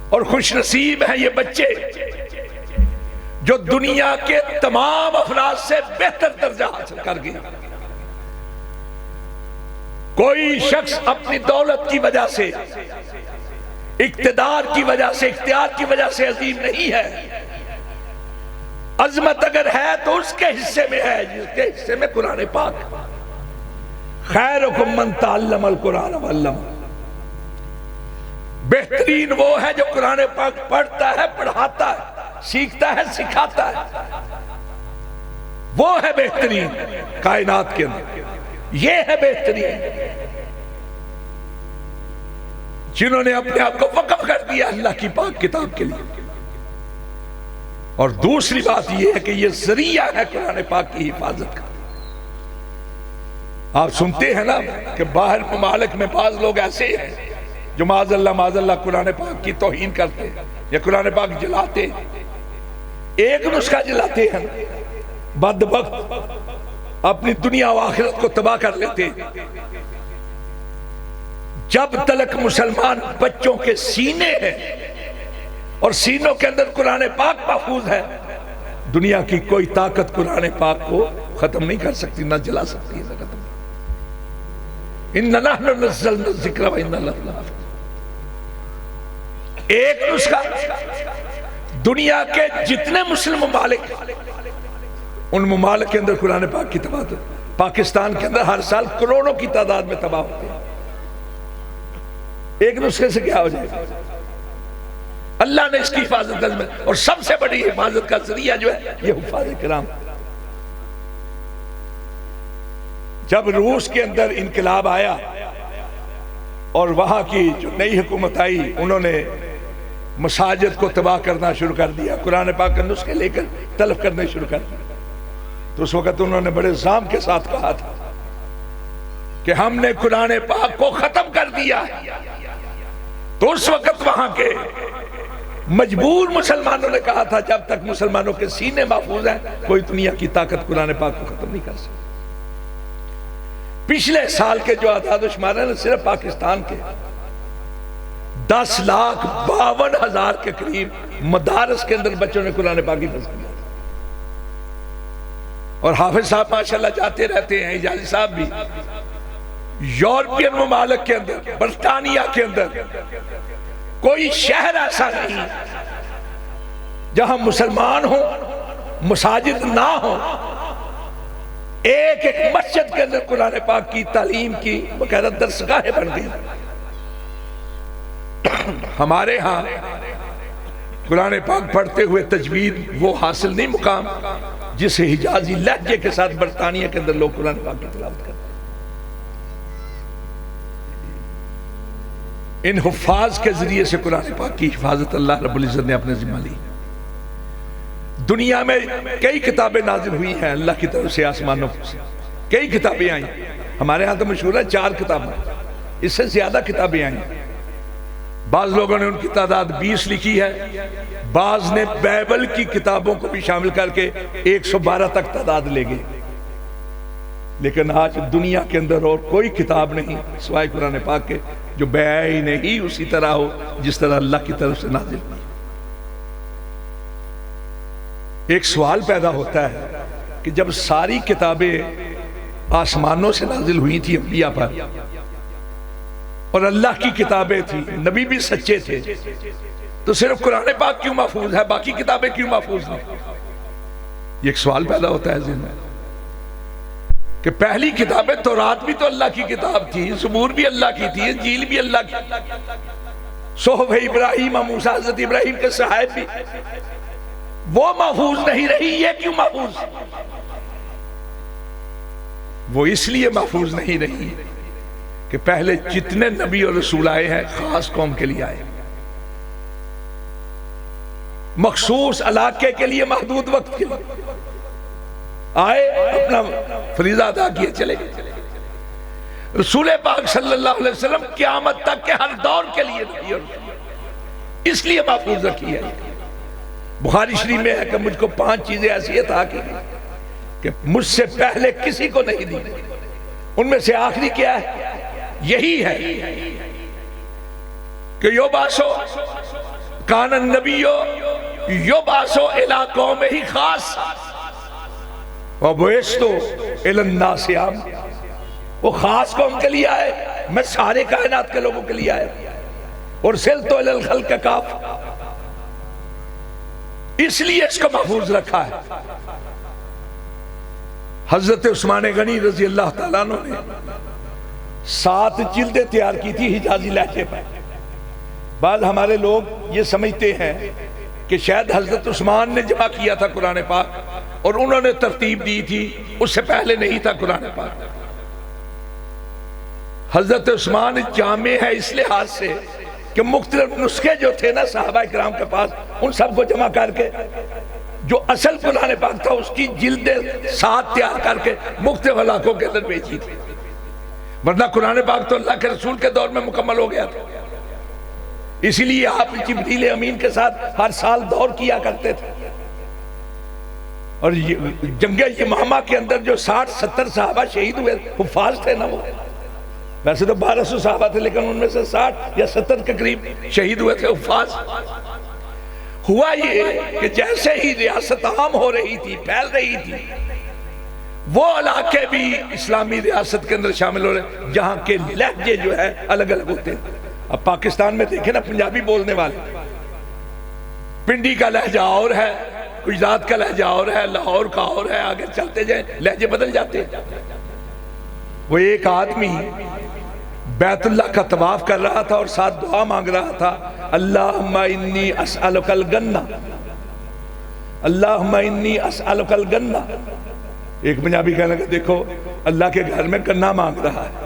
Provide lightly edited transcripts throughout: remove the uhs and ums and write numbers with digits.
اور خوش نصیب ہیں یہ بچے جو دنیا کے تمام افراد سے بہتر درجہ حاصل کر گیا۔ کوئی شخص اپنی دولت کی وجہ سے، اقتدار کی وجہ سے، اختیار کی وجہ سے عظیم نہیں ہے۔ عظمت اگر ہے تو اس کے حصے میں ہے جس کے حصے میں قرآن پاک۔ خیرکم من تعلم القرآن وعلمہ، بہترین وہ ہے جو قرآن پاک پڑھتا ہے، پڑھاتا ہے، سیکھتا ہے، سکھاتا ہے، وہ ہے بہترین کائنات کے اندر۔ یہ ہے بہترین جنہوں نے اپنے آپ کو وقف کر دیا اللہ کی پاک کتاب کے لیے۔ اور دوسری بات یہ ہے کہ یہ ذریعہ ہے قرآن پاک کی حفاظت کا۔ آپ سنتے ہیں نا کہ باہر ممالک میں بعض لوگ ایسے ہیں جو معاذ اللہ قرآن پاک کی توہین کرتے ہیں یا قرآن پاک جلاتے ہیں۔ ایک نسخہ جلاتے ہیں، بدبخت اپنی دنیا و آخرت کو تباہ کر لیتے ہیں۔ جب تلک مسلمان بچوں کے سینے ہیں اور سینوں کے اندر قرآن پاک محفوظ ہے، دنیا کی کوئی طاقت قرآن پاک کو ختم نہیں کر سکتی، نہ جلا سکتی ہے، نہ ختم۔ اِنَّا نَحْنُ نَزَّلْنَا الذِّكْرَ وَإِنَّا لَهُ لَحَافِظُونَ۔ ایک نسخہ دنیا کے جتنے مسلم ممالک، ان ممالک کے اندر قرآن پاک کی تباہ۔ پاکستان کے اندر ہر سال کروڑوں کی تعداد میں تباہ ہوتے ہیں۔ ایک نسخے سے کیا ہو جائے گا؟ اللہ نے اس کی حفاظت میں، اور سب سے بڑی حفاظت کا ذریعہ جو ہے یہ حفاظ کرام۔ جب روس کے اندر انقلاب آیا اور وہاں کی جو نئی حکومت آئی، انہوں نے مساجد کو تباہ کرنا شروع کر دیا، قرآن پاک کے نسخے لے کر تلف کرنے شروع کر دیا۔ تو اس وقت انہوں نے بڑے زام کے ساتھ کہا تھا کہ ہم نے قرآن پاک کو ختم کر دیا۔ تو اس وقت وہاں کے مجبور مسلمانوں نے کہا تھا جب تک مسلمانوں کے سینے محفوظ ہیں کوئی دنیا کی طاقت قرآن پاک کو ختم نہیں کر سکتی۔ پچھلے سال کے جو اعداد و شمار ہیں صرف پاکستان کے 10,52,000 کے قریب مدارس کے اندر بچوں نے قرآن پاک کی حفظ کیا۔ اور حافظ صاحب ماشاءاللہ جاتے رہتے ہیں، اجازی صاحب بھی۔ یورپین ممالک کے اندر، برطانیہ کے اندر کوئی شہر ایسا نہیں جہاں مسلمان ہوں، مساجد نہ ہوں، ایک ایک مسجد کے اندر قرآن پاک کی تعلیم کی باقاعدہ درسگاہیں بن گئی۔ ہمارے ہاں قرآن پاک پڑھتے ہوئے تجوید وہ حاصل نہیں مقام جسے حجازی لہجے کے ساتھ برطانیہ کے اندر لوگ قرآن پاک کی تلاوت کرتے ہیں۔ ان حفاظ کے ذریعے سے قرآن پاک کی حفاظت اللہ رب العزت نے اپنے ذمہ لی۔ دنیا میں کئی کتابیں نازل ہوئی ہیں اللہ کی طرف سے آسمانوں سے، کئی کتابیں آئیں۔ ہمارے ہاں تو مشہور ہے 4 کتابیں، اس سے زیادہ کتابیں آئیں۔ بعض لوگوں نے ان کی تعداد 20 لکھی ہے، بعض نے بائبل کی کتابوں کو بھی شامل کر کے 112 تک تعداد لے گئے۔ لیکن آج دنیا کے اندر اور کوئی کتاب نہیں سوائے قرآن پاک کے جو بیعی نہیں اسی طرح ہو جس طرح اللہ کی طرف سے نازل ہوئی۔ ایک سوال پیدا ہوتا ہے کہ جب ساری کتابیں آسمانوں سے نازل ہوئی تھی انبیاء پر، اور اللہ کی کتابیں تھیں، نبی بھی سچے تھے، تو صرف قرآن پاک کیوں محفوظ ہے، باقی کتابیں کیوں محفوظ نہیں؟ یہ ایک سوال پیدا ہوتا ہے ذہن میں کہ پہلی کتابیں تورات بھی تو اللہ کی کتاب تھی، زبور بھی اللہ کی تھی، انجیل بھی اللہ کی، صحف ابراہیم، موسیٰ، حضرت ابراہیم کے صحائف بھی، وہ محفوظ نہیں رہی، یہ کیوں محفوظ؟ وہ اس لیے محفوظ نہیں رہی کہ پہلے جتنے نبی اور رسول آئے ہیں خاص قوم کے لیے آئے، مخصوص علاقے کے لیے، محدود وقت کے لیے آئے، اپنا فریضہ ادا کیے چلے گئے۔ رسول پاک صلی اللہ علیہ وسلم قیامت تک کے ہر دور کے لیے نبی اور رسول، اس لیے محفوظ رکھی ہے۔ بخاری شریف میں ہے کہ مجھ کو 5 چیزیں ایسی عطا کی کہ مجھ سے پہلے کسی کو نہیں دی، ان میں سے آخری کیا ہے؟ یہی ہے کہ یوباسو کان النبی یبعث الی قومہ خاصہ وبعثت الی الناس عامہ، وہ خاص قوم کے لیے آئے، میں سارے کائنات کے لوگوں کے لیے آیا، ارسلت الی الخلق کافہ، اس لیے اس کو محفوظ رکھا ہے۔ حضرت عثمان غنی رضی اللہ تعالیٰ عنہ نے 7 جلدیں تیار کی تھی حجازی لہجے پر۔ بعض ہمارے لوگ یہ سمجھتے ہیں کہ شاید حضرت عثمان نے جمع کیا تھا قرآن پاک اور انہوں نے ترتیب دی تھی، اس سے پہلے نہیں تھا قرآن پاک۔ حضرت عثمان جامع ہے اس لحاظ سے کہ مختلف نسخے جو تھے نا صحابہ کرام کے پاس، ان سب کو جمع کر کے جو اصل قرآن پاک تھا اس کی جلدیں 7 تیار کر کے مختلف علاقوں کے اندر بھیجی تھی، ورنہ قرآن پاک تو اللہ کے رسول کے دور میں مکمل ہو گیا تھا۔ اسی لیے آپ جبریل امین کے ساتھ ہر سال دور کیا کرتے تھے، اور جنگ یمامہ کے اندر جو 60-70 صحابہ شہید ہوئے حفاظ تھے نا، وہ ویسے تو 1200 صحابہ تھے لیکن ان میں سے 60 یا 70 کے قریب شہید ہوئے تھے حفاظ۔ ہوا یہ کہ جیسے ہی ریاست عام ہو رہی تھی، پھیل رہی تھی، وہ علاقے بھی اسلامی ریاست کے اندر شامل ہو رہے جہاں کے لہجے جو ہے الگ الگ ہوتے ہیں۔ اب پاکستان میں دیکھیں نا، پنجابی بولنے والے، پنڈی کا لہجہ اور ہے، گجرات کا لہجہ اور ہے، لاہور کا اور ہے، آگے چلتے جائیں لہجے بدل جاتے ہیں۔ وہ ایک آدمی بیت اللہ کا طواف کر رہا تھا اور ساتھ دعا مانگ رہا تھا، اللہم انی اسألک الجنہ، اللہم انی اسألک الجنہ۔ ایک پنجابی کہنے لگا دیکھو اللہ کے گھر میں گنا مانگ رہا ہے،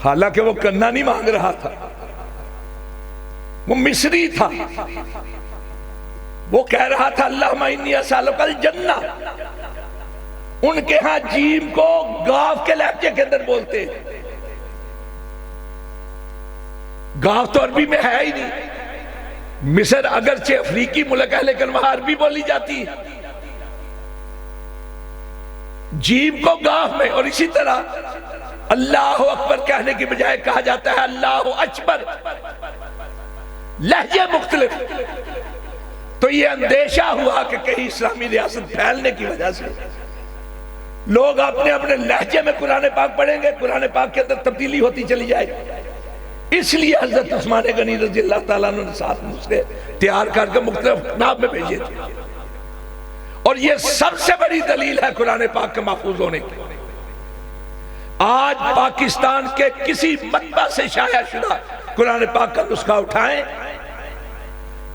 حالانکہ وہ گنا نہیں مانگ رہا تھا، وہ مصری تھا، وہ کہہ رہا تھا اللہم انی اسألک الجنہ۔ ان کے ہاں جیم کو گاف کے لہجے کے اندر بولتے، گاف تو عربی میں ہے ہی نہیں، مصر اگرچہ افریقی ملک ہے لیکن وہاں عربی بولی جاتی ہے، جیم کو گاف میں، اور اسی طرح اللہ اکبر کہنے کی بجائے کہا جاتا ہے اللہ اکبر، لہجے مختلف۔ تو یہ اندیشہ ہوا کہ کہیں اسلامی ریاست پھیلنے کی وجہ سے لوگ اپنے اپنے لہجے میں قرآن پاک پڑھیں گے، قرآن پاک کے اندر تبدیلی ہوتی چلی جائے گی۔ اس لیے حضرت عثمان غنی رضی اللہ تعالیٰ عنہ نے 7 نسخے تیار کر کے مختلف نام میں بھیجے تھے، اور یہ سب سے بڑی دلیل ہے قرآن پاک کے محفوظ ہونے کی۔ آج پاکستان کے کسی مطبع سے شائع شدہ قرآن پاک کا نسخہ اٹھائیں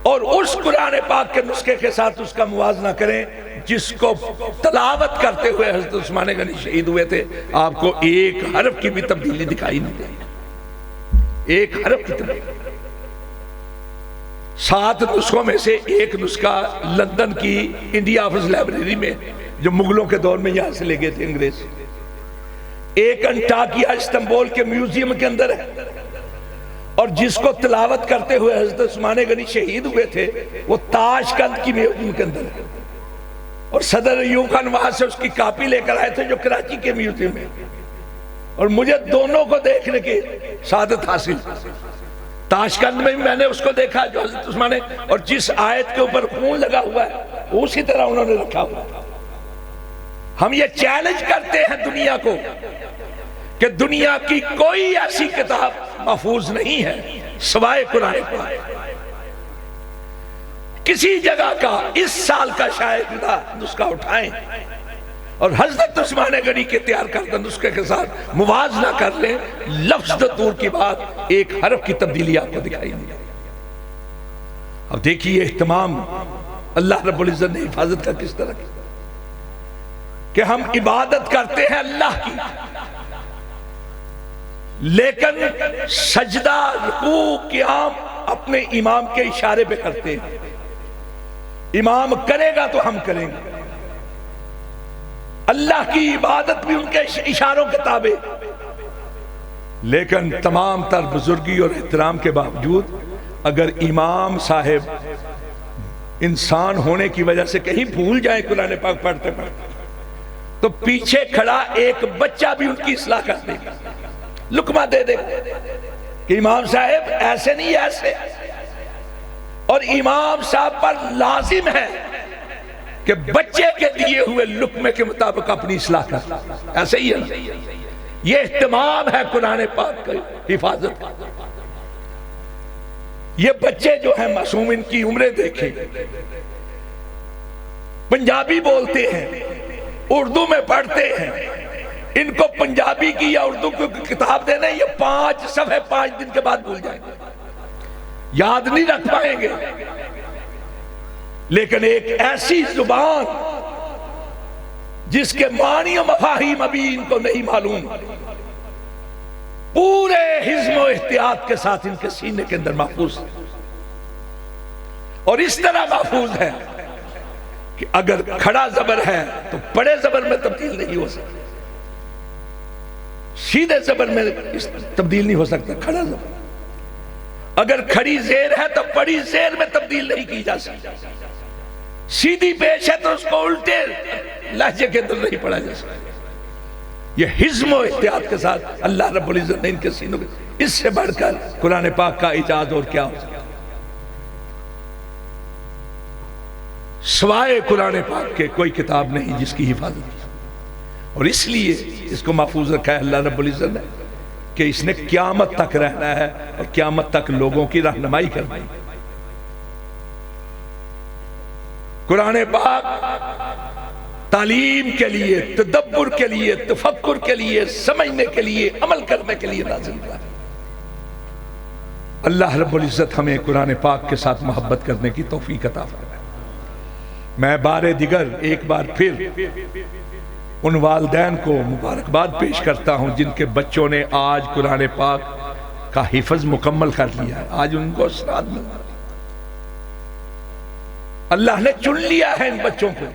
اور اس قرآن پاک کے نسخے کے ساتھ اس کا موازنہ کریں جس کو تلاوت کرتے ہوئے حضرت عثمان غنی شہید ہوئے تھے، آپ کو ایک حرف کی بھی تبدیلی دکھائی نہیں دے گی، ایک حرف کی تبدیلی۔ 7 نسخوں میں سے ایک نسخہ لندن کی انڈیا آفس لائبریری میں جو مغلوں کے دور میں یہاں سے لے گئے تھے انگریز، ایک انٹاکیا استنبول کے میوزیم کے اندر ہے، اور جس کو تلاوت کرتے ہوئے حضرت عثمان غنی شہید ہوئے تھے وہ تاشقند کی میوزیم کے اندر ہے، اور صدر ایوب خان وہاں سے اس کی کاپی لے کر آئے تھے جو کراچی کے میوزیم میں، اور مجھے دونوں کو دیکھنے کی سعادت حاصل۔ تاشقند میں میں نے اس کو دیکھا جو حضرت عثمان نے، اور جس آیت کے اوپر خون لگا ہوا ہے اسی طرح انہوں نے رکھا ہوا ہے۔ ہم یہ چیلنج کرتے ہیں دنیا کو کہ دنیا کی کوئی ایسی کتاب محفوظ نہیں ہے سوائے قرآن پاک۔ کسی جگہ کا اس سال کا شائع شدہ نسخہ اٹھائیں اور حضرت عثمان غنی کے تیار کردہ نسخے کے ساتھ موازنہ کر لیں، لفظ دور کی بات، ایک حرف کی تبدیلی آپ کو دکھائی نہیں۔ اب دیکھیے اہتمام اللہ رب العزت نے حفاظت کا کس طرح کی، کہ ہم عبادت کرتے ہیں اللہ کی، لیکن سجدہ رکوع قیام اپنے امام کے اشارے پہ کرتے ہیں، امام کرے گا تو ہم کریں گے، اللہ کی عبادت بھی ان کے اشاروں کے تابع، لیکن تمام تر بزرگی اور احترام کے باوجود اگر امام صاحب انسان ہونے کی وجہ سے کہیں بھول جائیں قرآن پاک پڑھتے پڑھتے تو پیچھے کھڑا ایک بچہ بھی ان کی اصلاح کر دے گا، لقمہ دے دے گا کہ امام صاحب ایسے نہیں ایسے، اور امام صاحب پر لازم ہے کہ بچے کے دیے ہوئے لقمے کے مطابق اپنی اصلاح کر. ایسے ہی ہے. یہ اہتمام ہے قرآن پاک کی حفاظت کا. یہ بچے جو ہیں معصوم، ان کی عمریں دیکھیں، پنجابی بولتے ہیں، اردو میں پڑھتے ہیں. ان کو پنجابی کی یا اردو کی کتاب دینے، یہ 5 صفحے 5 دن کے بعد بھول جائیں گے، یاد نہیں رکھ پائیں گے. لیکن ایک ایسی زبان جس کے معنی و مفاہیم ابھی ان کو نہیں معلوم، پورے حزم و احتیاط کے ساتھ ان کے سینے کے اندر محفوظ ہے. اور اس طرح محفوظ ہے کہ اگر کھڑا زبر ہے تو بڑے زبر میں تبدیل نہیں ہو سکتا، سیدھے زبر میں تبدیل نہیں ہو سکتا کھڑا زبر. اگر کھڑی زیر ہے تو بڑی زیر میں تبدیل نہیں کی جا سکتی. سیدھی پیش ہے تو اس کو الٹے لہجے کے اندر نہیں پڑھا جا سکتا. یہ حزم و احتیاط کے ساتھ اللہ رب العزت نے ان کے سینوں کے، اس سے بڑھ کر قرآن پاک کا اعجاز اور کیا ہو سکتا. سوائے قرآن پاک کے کوئی کتاب نہیں جس کی حفاظت کی، اور اس لیے اس کو محفوظ رکھا ہے اللہ رب العزت نے کہ اس نے قیامت تک رہنا ہے اور قیامت تک لوگوں کی رہنمائی کرنا ہے. قرآن پاک تعلیم کے لیے، تدبر کے لیے، تفکر کے لیے، سمجھنے کے لیے، عمل کرنے کے لیے نازل ہوا ہے. اللہ رب العزت ہمیں قرآن پاک کے ساتھ محبت کرنے کی توفیق عطا فرمائے. میں بار دیگر ایک بار پھر ان والدین کو مبارکباد پیش کرتا ہوں جن کے بچوں نے آج قرآن پاک کا حفظ مکمل کر لیا ہے. آج ان کو اسراد ملا، اللہ نے چن لیا ہے ان بچوں کو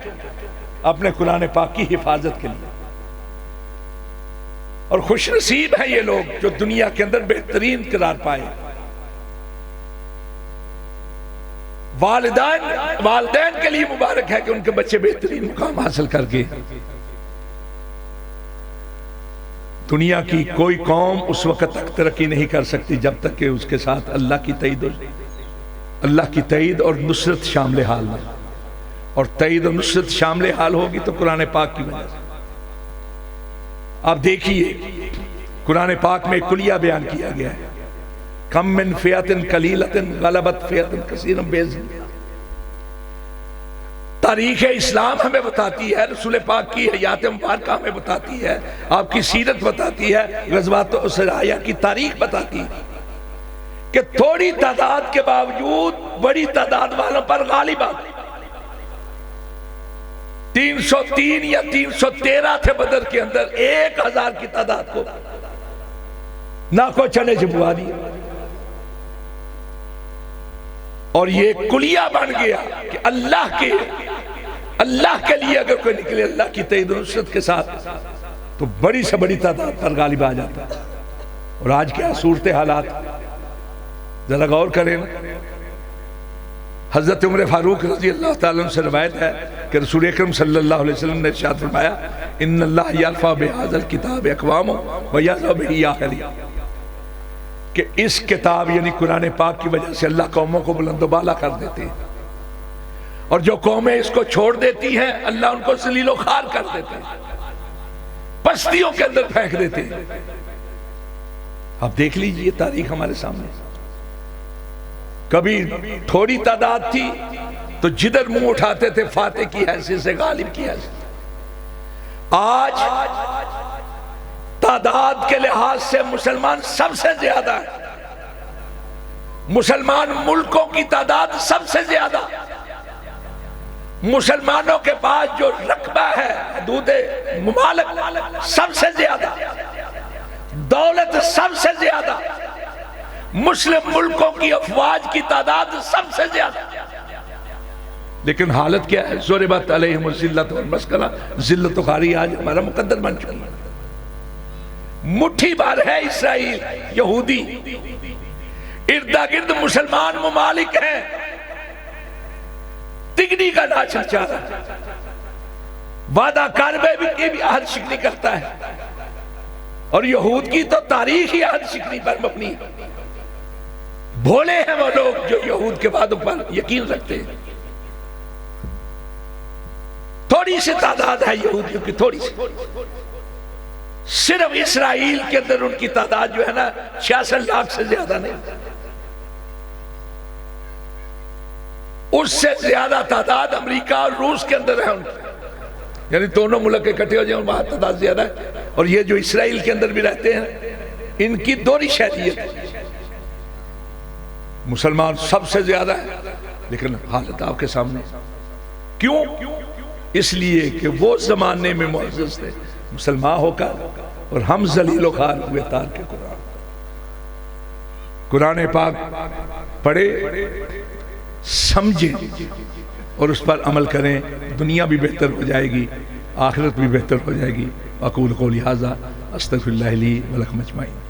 اپنے قرآن پاک کی حفاظت کے لیے. اور خوش نصیب ہیں یہ لوگ جو دنیا کے اندر بہترین قرار پائے. والدین کے لیے مبارک ہے کہ ان کے بچے بہترین مقام حاصل کر گئے. دنیا کی کوئی قوم اس وقت تک ترقی نہیں کر سکتی جب تک کہ اس کے ساتھ اللہ کی تائید اور نصرت شامل حال نہ. اور تائید اور نصرت شامل حال ہوگی تو قرآن پاک کی وجہ سے. آپ دیکھیے قرآن پاک میں کلیہ بیان کیا گیا ہے، کم من فئۃ قلیلۃ غلبت فئۃ کثیرۃ باذن اللہ. تاریخ اسلام ہمیں بتاتی ہے، رسول پاک کی حیات مبارکہ ہمیں بتاتی ہے، آپ کی سیرت بتاتی ہے، غزوات سرایا کی تاریخ بتاتی ہے کہ تھوڑی تعداد کے باوجود بڑی تعداد والوں پر غالب آ گئی. 303 یا 313 تھے بدر کے اندر، 1000 کی تعداد کو ناکو چنے چبوا دیا. اور یہ کلیہ بن گیا کہ اللہ کے لیے اگر کوئی نکلے اللہ کی تائید و نصرت کے ساتھ تو بڑی سے بڑی تعداد پر غالب آ جاتا ہے. اور آج کیا صورت حالات ذرا غور کریں. حضرت عمر فاروق رضی اللہ تعالیٰ عنہ سے روایت ہے کہ رسول اکرم صلی اللہ علیہ وسلم نے ارشاد فرمایا ان اللہ یرفع بہذا الکتاب اقوام ویضع بہ آخرین، کہ اس کتاب یعنی قرآن پاک کی وجہ سے اللہ قوموں کو بلند و بالا کر دیتے ہیں، اور جو قومیں اس کو چھوڑ دیتی ہیں اللہ ان کو ذلیل و خوار کر دیتے ہیں، پستیوں کے اندر پھینک دیتے ہیں. اب دیکھ لیجئے تاریخ ہمارے سامنے. کبھی تھوڑی تعداد تھی تو جدھر منہ اٹھاتے تھے فاتح کی حیثیت سے، غالب کی حیثیت. آج تعداد کے لحاظ سے مسلمان سب سے زیادہ ہے. مسلمان ملکوں کی تعداد سب سے زیادہ. مسلمانوں کے پاس جو رقبہ ہے حدود ممالک سب سے زیادہ، دولت سب سے زیادہ، مسلم ملکوں کی افواج کی تعداد سب سے زیادہ. لیکن حالت کیا ہے؟ ضربت علیہم الذلۃ والمسکنہ، ذلت و خواری آج ہمارا مقدر بن چکی ہے. مٹھی بھر ہے اسرائیل یہودی، اردا گرد مسلمان ممالک ہیں، تگنی کا ناچ نچا رہا ہے، وعدہ کاربے بھی عہد شکنی کرتا ہے. اور یہود کی تو تاریخ ہی عہد شکنی پر مبنی ہے. بھولے ہیں وہ لوگ جو یہود کے وعدوں پر یقین رکھتے ہیں. تھوڑی سی تعداد ہے یہودیوں کی، تھوڑی سی. صرف اسرائیل کے اندر ان کی تعداد جو ہے نا 66 لاکھ سے زیادہ نہیں. اس سے زیادہ تعداد امریکہ اور روس کے اندر ہے ان کی. یعنی دونوں ملک اکٹھے ہو جائیں وہاں تعداد زیادہ ہے. اور یہ جو اسرائیل کے اندر بھی رہتے ہیں ان کی دوہری شہریت. مسلمان سب سے زیادہ ہے لیکن حالت آپ کے سامنے. کیوں؟ اس لیے کہ وہ زمانے میں معزز تھے مسلمان ہو کر، اور ہم ذلیل و خوار ہوئے تار کے قرآن. قرآن پاک پڑھے، سمجھیں اور اس پر عمل کریں. دنیا بھی بہتر ہو جائے گی، آخرت بھی بہتر ہو جائے گی. اقول قولی ھذا استغفر اللہ لی ولکم اجمعین.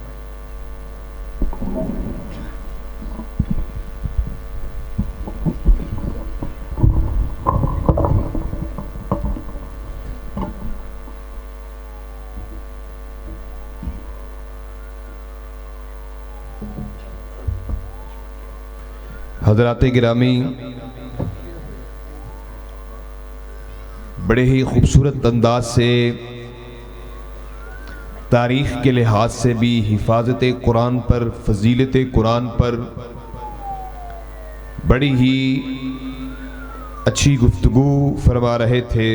حضرات گرامی، بڑے ہی خوبصورت انداز سے تاریخ کے لحاظ سے بھی حفاظت قرآن پر، فضیلت قرآن پر بڑی ہی اچھی گفتگو فرما رہے تھے.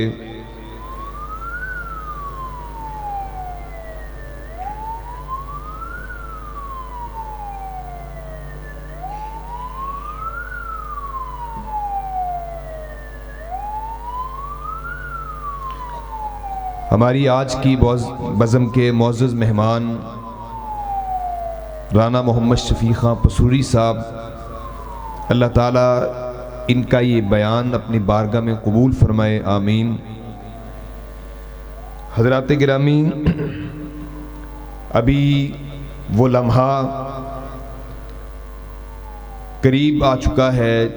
ہماری آج کی بزم کے معزز مہمان رانا محمد شفیع خان پسوری صاحب، اللہ تعالیٰ ان کا یہ بیان اپنی بارگاہ میں قبول فرمائے، آمین. حضرات گرامی، ابھی وہ لمحہ قریب آ چکا ہے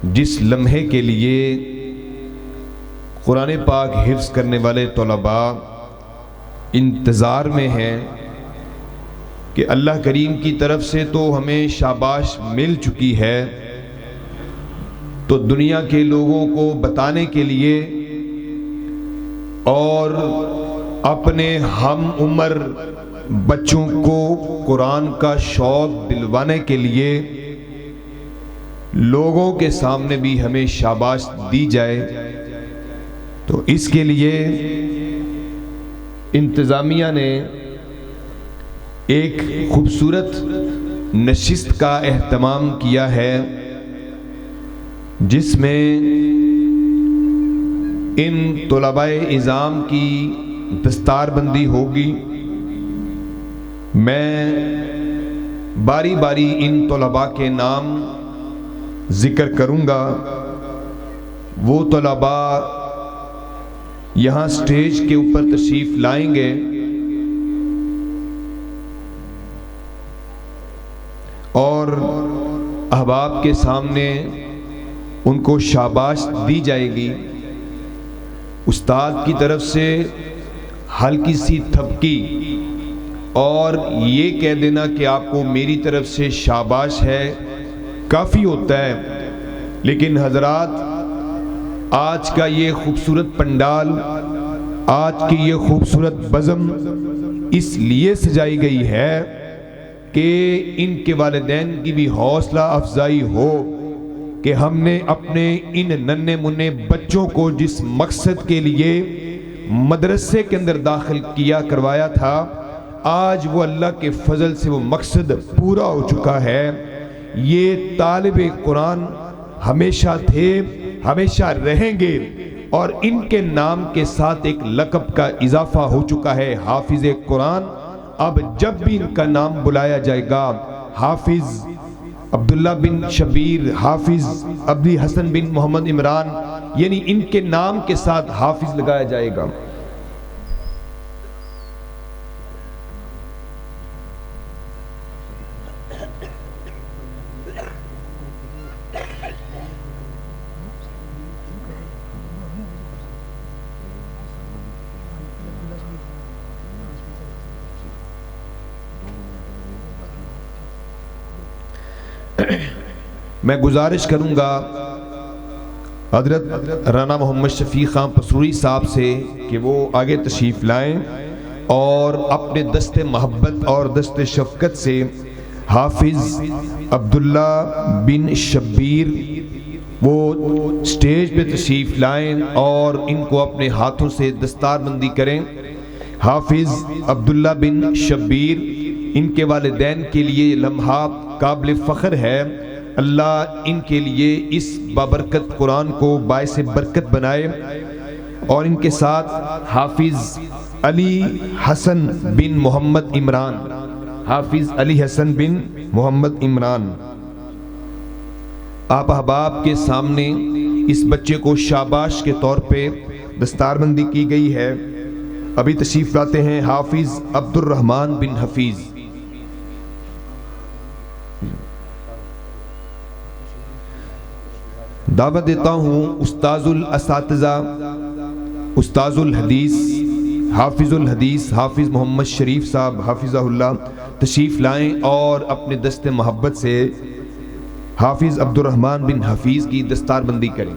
جس لمحے کے لیے قرآن پاک حفظ کرنے والے طلباء انتظار میں ہیں کہ اللہ کریم کی طرف سے تو ہمیں شاباش مل چکی ہے، تو دنیا کے لوگوں کو بتانے کے لیے اور اپنے ہم عمر بچوں کو قرآن کا شوق دلوانے کے لیے لوگوں کے سامنے بھی ہمیں شاباش دی جائے. تو اس کے لیے انتظامیہ نے ایک خوبصورت نشست کا اہتمام کیا ہے جس میں ان طلباء اعزام کی دستار بندی ہوگی. میں باری باری ان طلباء کے نام ذکر کروں گا. وہ طلباء یہاں سٹیج کے اوپر تشریف لائیں گے اور احباب کے سامنے ان کو شاباش دی جائے گی. استاد کی طرف سے ہلکی سی تھپکی اور یہ کہہ دینا کہ آپ کو میری طرف سے شاباش ہے کافی ہوتا ہے. لیکن حضرات، آج کا یہ خوبصورت پنڈال، آج کی یہ خوبصورت بزم اس لیے سجائی گئی ہے کہ ان کے والدین کی بھی حوصلہ افزائی ہو کہ ہم نے اپنے ان ننھے منھے بچوں کو جس مقصد کے لیے مدرسے کے اندر داخل کیا کروایا تھا، آج وہ اللہ کے فضل سے وہ مقصد پورا ہو چکا ہے. یہ طالب قرآن ہمیشہ تھے، ہمیشہ رہیں گے، اور ان کے نام کے ساتھ ایک لقب کا اضافہ ہو چکا ہے، حافظ قرآن. اب جب بھی ان کا نام بلایا جائے گا، حافظ عبداللہ بن شبیر، حافظ ابی حسن بن محمد عمران، یعنی ان کے نام کے ساتھ حافظ لگایا جائے گا. میں گزارش کروں گا حضرت رانا محمد شفیق خان پسروری صاحب سے کہ وہ آگے تشریف لائیں اور اپنے دست محبت اور دست شفقت سے حافظ عبداللہ بن شبیر وہ سٹیج پہ تشریف لائیں اور ان کو اپنے ہاتھوں سے دستار بندی کریں۔ حافظ عبداللہ بن شبیر، ان کے والدین کے لیے لمحہ قابل فخر ہے۔ اللہ ان کے لیے اس بابرکت قرآن کو باعث برکت بنائے، اور ان کے ساتھ حافظ علی حسن بن محمد عمران، حافظ علی حسن بن محمد عمران، آپ احباب کے سامنے اس بچے کو شاباش کے طور پہ دستار بندی کی گئی ہے۔ ابھی تشریف لاتے ہیں حافظ عبد الرحمن بن حفیظ۔ دعوت دیتا ہوں استاذ الاساتذہ، استاذ الحدیث، حافظ الحدیث حافظ محمد شریف صاحب حافظہ اللہ تشریف لائیں اور اپنے دست محبت سے حافظ عبد الرحمن بن حفیظ کی دستار بندی کریں۔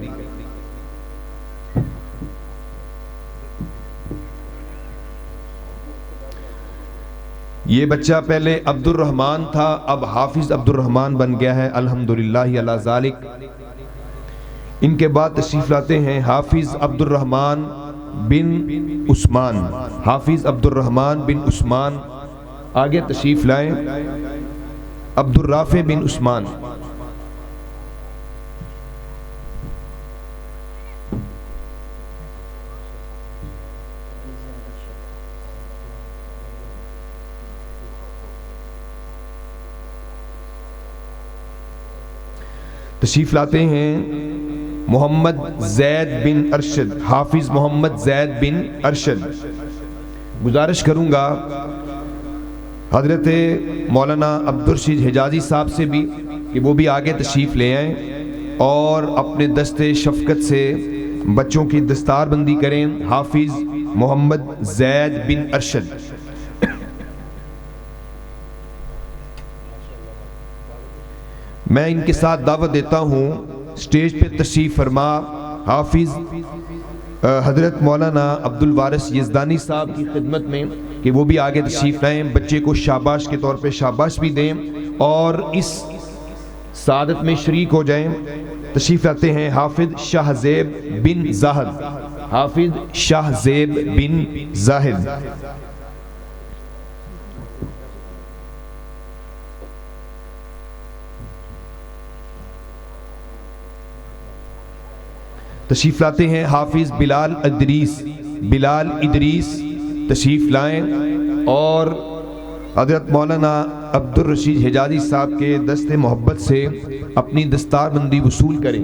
یہ بچہ پہلے عبد الرحمن تھا، اب حافظ عبد الرحمن بن گیا ہے، الحمدللہ علی ذالک۔ ان کے بعد تشریف لاتے ہیں حافظ عبد الرحمن بن عثمان، حافظ عبد الرحمن بن عثمان آگے تشریف لائیں۔ عبد الرافع بن عثمان، تشریف لاتے ہیں محمد زید بن ارشد، حافظ محمد زید بن ارشد۔ گزارش کروں گا حضرت مولانا عبدالرشید حجازی صاحب سے بھی کہ وہ بھی آگے تشریف لے آئیں اور اپنے دست شفقت سے بچوں کی دستار بندی کریں۔ حافظ محمد زید بن ارشد۔ میں ان کے ساتھ دعوت دیتا ہوں سٹیج پہ تشریف فرما حافظ حضرت مولانا عبد الوارث یزدانی صاحب کی خدمت میں کہ وہ بھی آگے تشریف لائیں، بچے کو شاباش کے طور پہ شاباش بھی دیں اور اس سعادت میں شریک ہو جائیں۔ تشریف لاتے ہیں حافظ شاہ زیب بن زاہد، حافظ شاہ زیب بن زاہد۔ تشریف لاتے ہیں حافظ بلال ادریس، بلال ادریس تشریف لائیں اور حضرت مولانا عبدالرشید حجازی صاحب کے دست محبت سے اپنی دستار بندی وصول کریں۔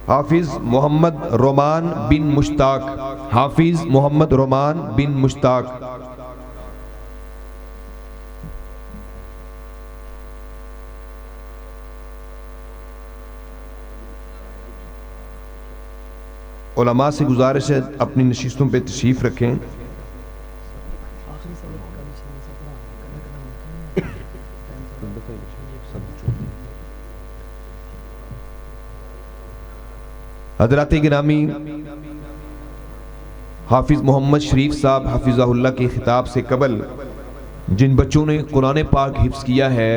حافظ محمد رومان بن مشتاق، حافظ محمد رومان بن مشتاق۔ علماء سے گزارش ہے اپنی نشستوں پہ تشریف رکھیں۔ حضرات گرامی، حافظ محمد شریف صاحب حفظہ اللہ کے خطاب سے قبل جن بچوں نے قرآن پاک حفظ کیا ہے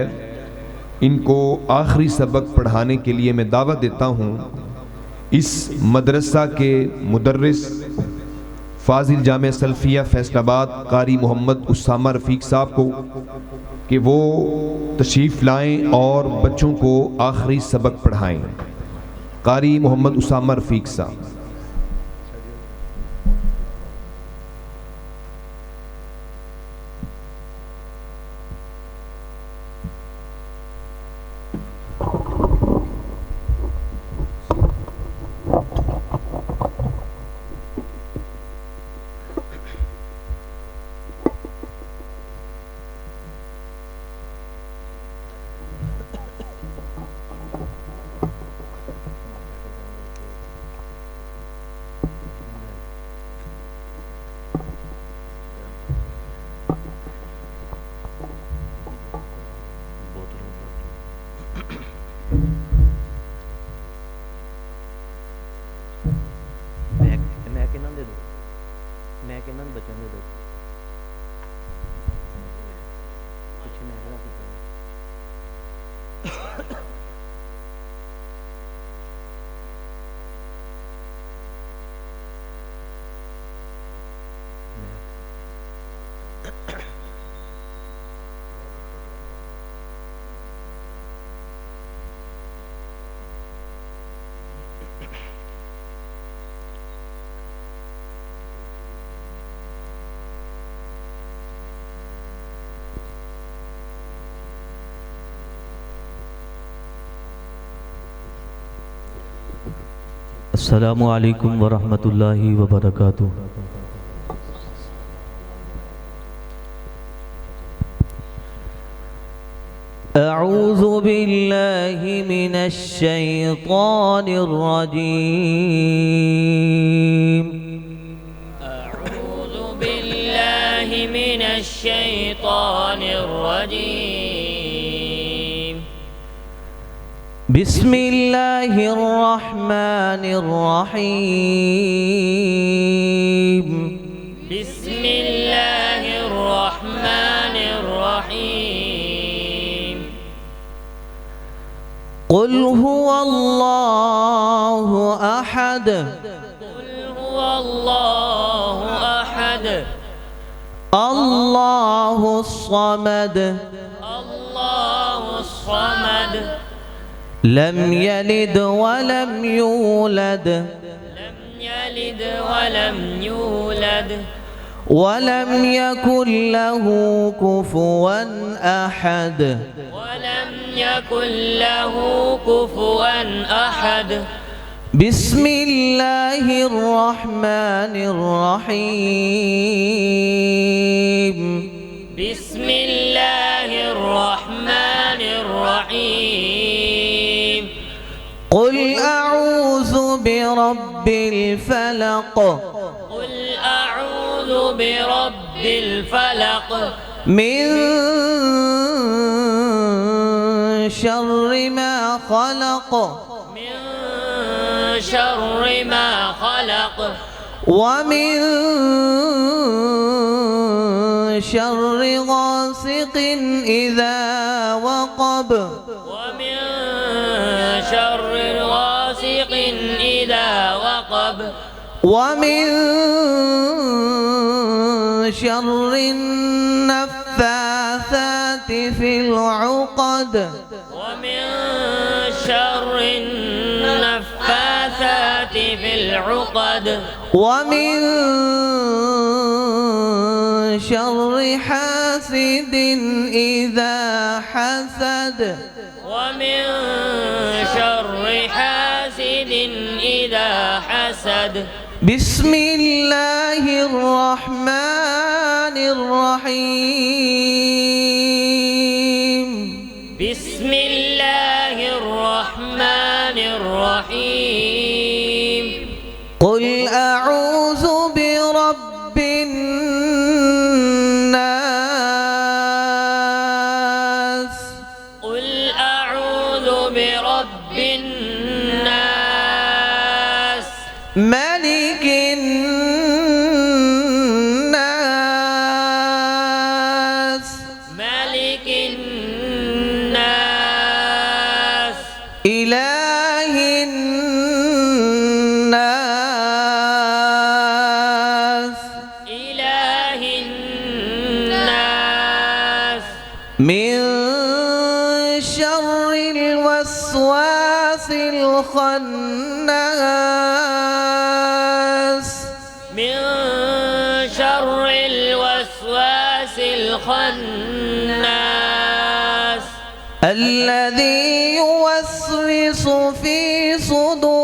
ان کو آخری سبق پڑھانے کے لیے میں دعوت دیتا ہوں اس مدرسہ کے مدرس فاضل جامعہ سلفیہ فیصل آباد قاری محمد اسامہ رفیق صاحب کو کہ وہ تشریف لائیں اور بچوں کو آخری سبق پڑھائیں۔ قاری محمد اسامہ رفیق صاحب۔ میں کہنا بچوں دے دو کچھ میں کرا کے السلام علیکم ورحمۃ اللہ وبرکاتہ۔ اعوذ باللہ من الشیطان الرجیم أعوذ بالله من الشيطان الرجيم بسم اللہ الرحمن الرحیم بسم الله الرحمن الرحيم قل هو اللہ احد قل هو الله أحد اللہ الصمد الله الصمد لم يلد ولم يولد لم يلد ولم يولد ولم يكن له كفوا أحد ولم يكن له كفوا أحد بسم الله الرحمن الرحيم بسم الله الرحمن الرحيم قل أعوذ برب الفلق قل أعوذ برب الفلق من شر ما خلق من شر ما خلق ومن شر غاسق إذا وقب ومن شر غاسق إذا وقب ومن شر النفاثات في العقد ومن شر النفاثات في العقد ومن شر حاسد إذا حسد ومن شر حاسد إذا حسد بسم الله الرحمن الرحيم بسم الله الرحمن الرحيم قل أعوذ برب الناس قل أعوذ برب الناس ملك الناس ملك الناس إله الناس إله الناس من شر الوسواس الخناس من شر الوسواس الخناس الذي يوسوس في صدور